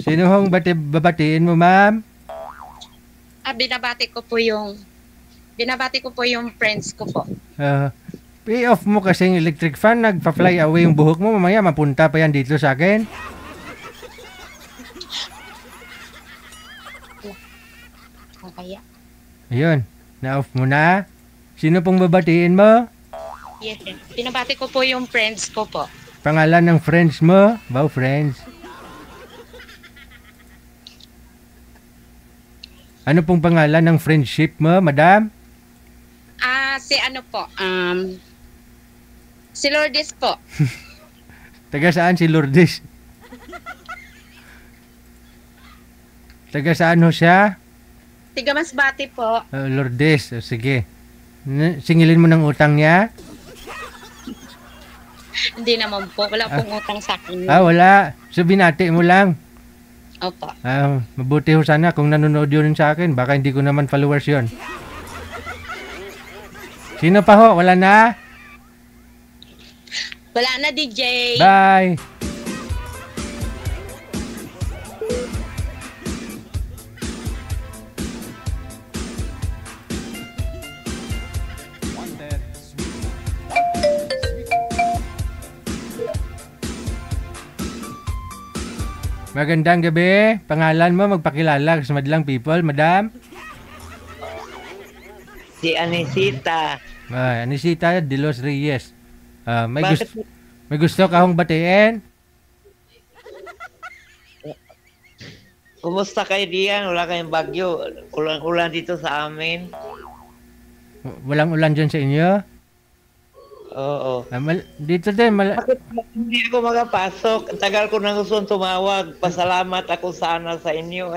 Sino hong babatiin mo, ma'am? Binabati ko po yung friends ko po. Pay off mo kasi yung electric fan, nagpa-fly away yung buhok mo, mamaya mapunta pa yan dito sa akin. Kaya. Ayun, na-off mo na. Sino pong babatiin mo? Yes, sir. Binabati ko po yung friends ko po. Pangalan ng friends mo? Wow, friends. Ano pong pangalan ng friendship mo, madam? Si Lourdes po. Taga saan si Lourdes? Taga saan ho siya? Tiga Masbate po. Lourdes, sige. Singilin mo ng utang niya? Hindi naman po. Wala pong utang sa akin. Wala. So, binati mo lang. Opo. Mabuti ho sana kung nanonood yun sa akin. Baka hindi ko naman followers yun. Sino pa ho? Wala na? Wala na, DJ. Bye! Magandang gabi. Pangalan mo, magpakilala sa madlang people, madam? Si Anisita. Anisita de los Reyes. May gusto ka hong batiin? Kumusta kayo diyan? Wala kayong bagyo. Ulan dito sa amin. Walang ulan dyan sa inyo? Oo. Dito din. Bakit hindi ako makapasok? Tagal ko na gusto tumawag. Pasalamat ako sana sa inyo.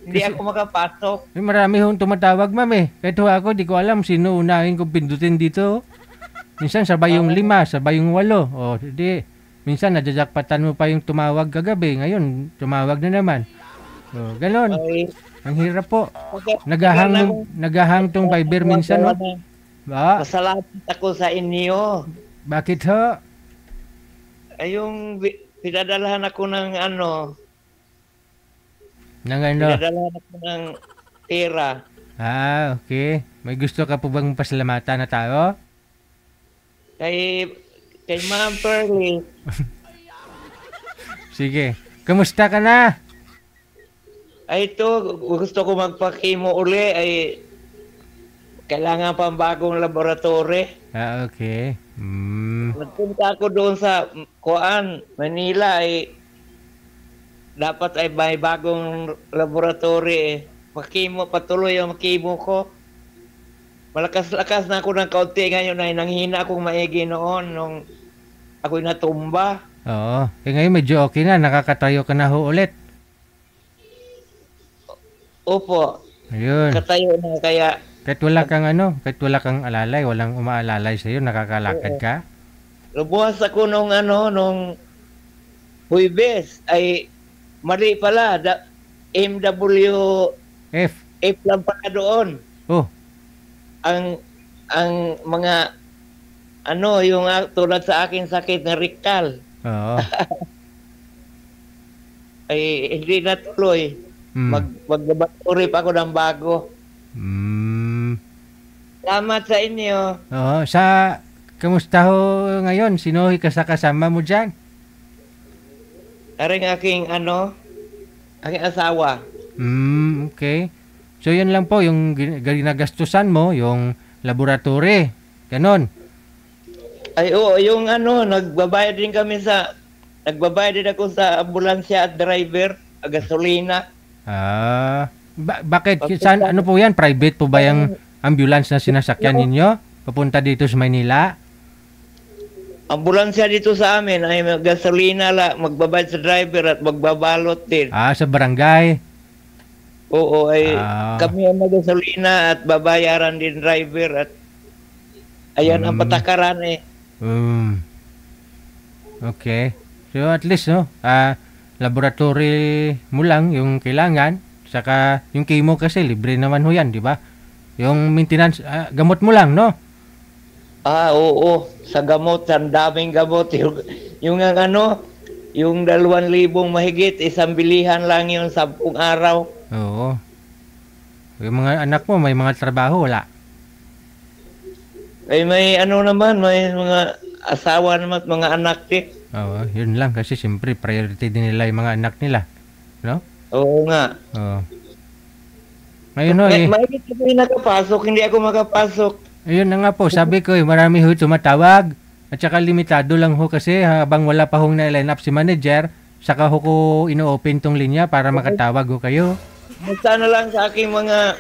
Hindi ako makapasok. Marami hong tumatawag, ma'am eh. Kahit ako, di ko alam sino unahin kong pindutin dito. Minsan sabay yung 5, sabay yung 8. Minsan nadadakpatan mo pa yung tumawag kagabi. Ngayon, tumawag na naman. Ganon. Ang hirap po. Okay. Nagahang tong Viber minsan, no? Pasalamat ako sa inyo. Bakit ho? Yung pinadalahan ako ng pinadalahan ako ng pera. Okay. May gusto ka po bang pasalamatan na tao? Kay Ma'am Pearly. Sige. Kamusta ka na? Ito, gusto ko magpa-chemo uli. Kailangan pang bagong laboratory. Okay. Nagpunta ako doon sa Manila. Dapat ay may bagong laboratory. Patuloy ang chemo ko. Malakas-lakas na ako ng kaunti ngayon ay nanghina akong maigi noon nung ako'y natumba. Oo. Ngayon medyo okay na. Nakakatayo ka na ho ulit. Opo. Ayun. Katayo na kaya. Kahit wala kang alalay, walang umaalalay sa'yo, nakakalakad ka? Lubuhas ako nung Huwebes, ay mali pala, MWF lang pala doon. Oh. Ang mga, yung tulad sa akin sakit na rectal. Oo. Ay, hindi natuloy. Mag-laboratory pa ako ng bago. Salamat sa inyo. Oo, kamusta ho ngayon? Sino ka sa kasama mo dyan? Aking asawa. Okay. So yun lang po, yung ginagastusan mo, yung laboratory. Ganon. Ay, oo, yung nagbabayad din ako sa ambulansya at driver, gasolina. Bakit? Ano po yan? Private po ba yung ambulance na sinasakyan ninyo? Papunta dito sa Maynila? Ambulansya dito sa amin ay gasolina lang, magbabayad sa driver at magbabalot din. Sa barangay? Oo, kami ang gasolina at babayaran din driver at ayan ang patakaran eh. Okay. So at least, no? Laboratory mo lang yung kailangan. Saka yung chemo kasi libre naman ho yan, di ba? Yung maintenance, gamot mo lang, no? Oo. Sa gamot, ang daming gamot. Yung yung 2,000 mahigit, isang bilihan lang yun sa buong araw. Oo. Yung mga anak mo, may mga trabaho, wala? Ay may ano naman, may mga asawa naman at mga anak din. Oo, yun lang. Kasi siyempre, priority din nila yung mga anak nila. No? Oo nga. Oo. Ngayon ho, Mahigit ako yung nakapasok, hindi ako makapasok. ayun na nga po, sabi ko, marami ho tumatawag. At saka limitado lang ho kasi habang wala pa hong na-line up si manager, saka ho ko ino-open tong linya para makatawag ho kayo. Basta na lang sa aking mga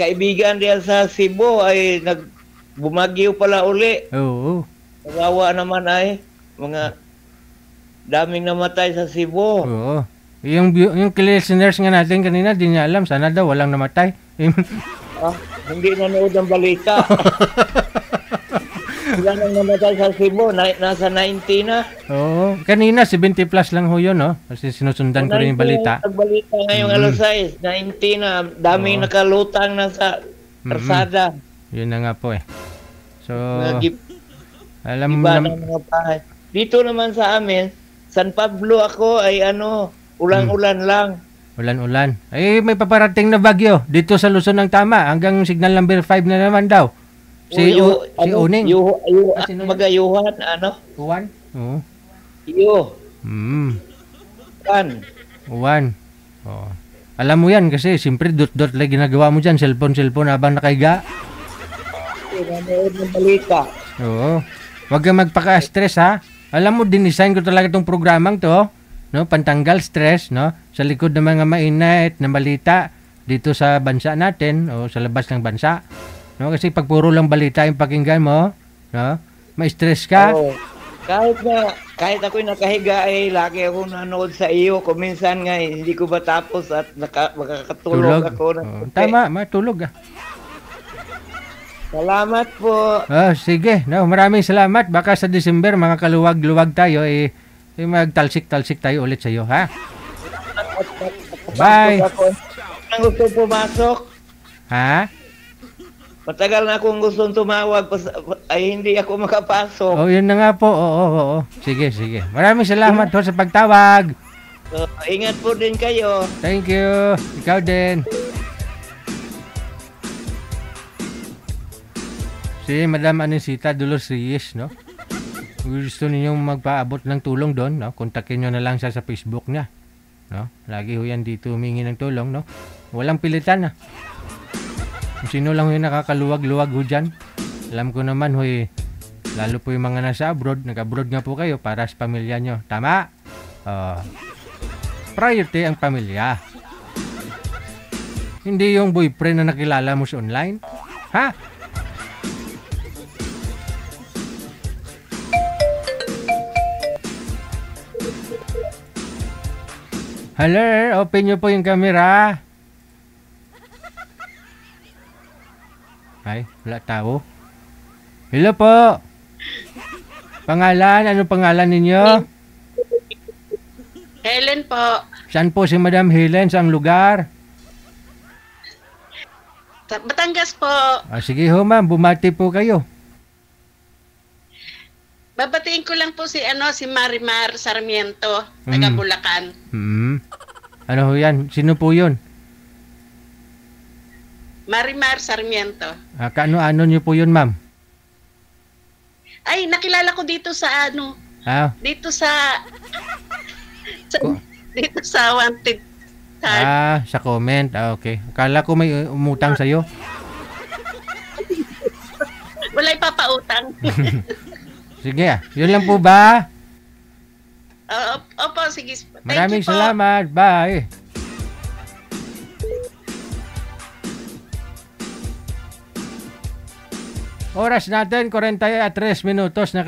kaibigan diyan sa Cebu ay bumagyo pala uli. Oo. Kawawa naman ay mga daming namatay sa Cebu. Oo. Yung listeners nga natin kanina, di niya alam. Sana daw walang namatay. Hindi nanood ng balita. Wala nang namatay sa Cebu. Nasa 90 na. Oo. Kanina, 70 plus lang ho yun, no? Kasi sinusundan ko rin yung balita. Balita ngayong alas 6. 90 na. Daming nakalutang na sa Arsada. Yun na nga po eh. So, alam mo Iba naman. ng mga bahay. Dito naman sa amin, San Pablo ako ay ulan-ulan lang. Ulan-ulan. Ay, may paparating na bagyo dito sa Luzon ng tama. Hanggang signal number 5 na naman daw. Si Uning. Sino magayuhan, Uwan? Oo. Kan. Uwan. Oo. Alam mo yan kasi siyempre dot-dot lang ginagawa mo dyan. Cellphone habang nakahiga. Nanood ng balita. Oo. Huwag kang magpaka-stress ha. Alam mo, dinisign ko talaga itong programang to. No? Pantanggal stress, no? Sa likod ng mga mainit na balita dito sa bansa natin o sa labas ng bansa. No? Kasi pag puro lang balita yung pakinggan mo, no? Ma-stress ka. Oo. Kahit ako'y nakahiga ay lagi ako nanood sa iyo. Kung minsan nga hindi ko matapos at makakatulog ako. Tama, matulog ah. Salamat po. Sige. No, maraming salamat. Baka sa December, mga kaluwag-luwag tayo, magtalsik-talsik tayo ulit sa iyo, ha? Bye. Ang gusto pumasok. Ha? Matagal na akong gustong tumawag ay hindi ako makapasok. Yun na nga po. Oo. Sige. Maraming salamat ho sa pagtawag. Ingat po din kayo. Thank you. Ikaw din. Si Madam Anisita Dolores Reyes, no? Kung gusto ninyong magpaabot ng tulong doon, no? Kontakin nyo na lang siya sa Facebook niya. No? Lagi ho yan dito humingi ng tulong, no? Walang pilitan, Kung sino lang yung nakakaluwag-luwag ho dyan. Alam ko naman ho lalo po yung mga nasa abroad, nag-abroad nga po kayo para sa pamilya nyo. Tama? Priority ang pamilya. Hindi yung boyfriend na nakilala mo sa online. Ha? Hello, open nyo po yung camera. Ay, wala tao. Hello po. Pangalan, ano pangalan ninyo? Helen po. Saan po si Madam Helen? Saang lugar? Sa Batangas po. Sige ho ma'am, bumati po kayo. Babatiin ko lang po si Marimar Sarmiento, taga Bulacan. Ano ho yan? Sino po yun? Marimar Sarmiento. Kaano-ano nyo po yun, ma'am? Ay, nakilala ko dito sa dito sa dito sa Wanted Card. Sa comment. Okay. Akala ko may umutang sa'yo. Wala ipapautang. Sige yun lang po ba? Opo, sige. Maraming Thank you po. salamat. Bye. Oras natin, 43 minutos na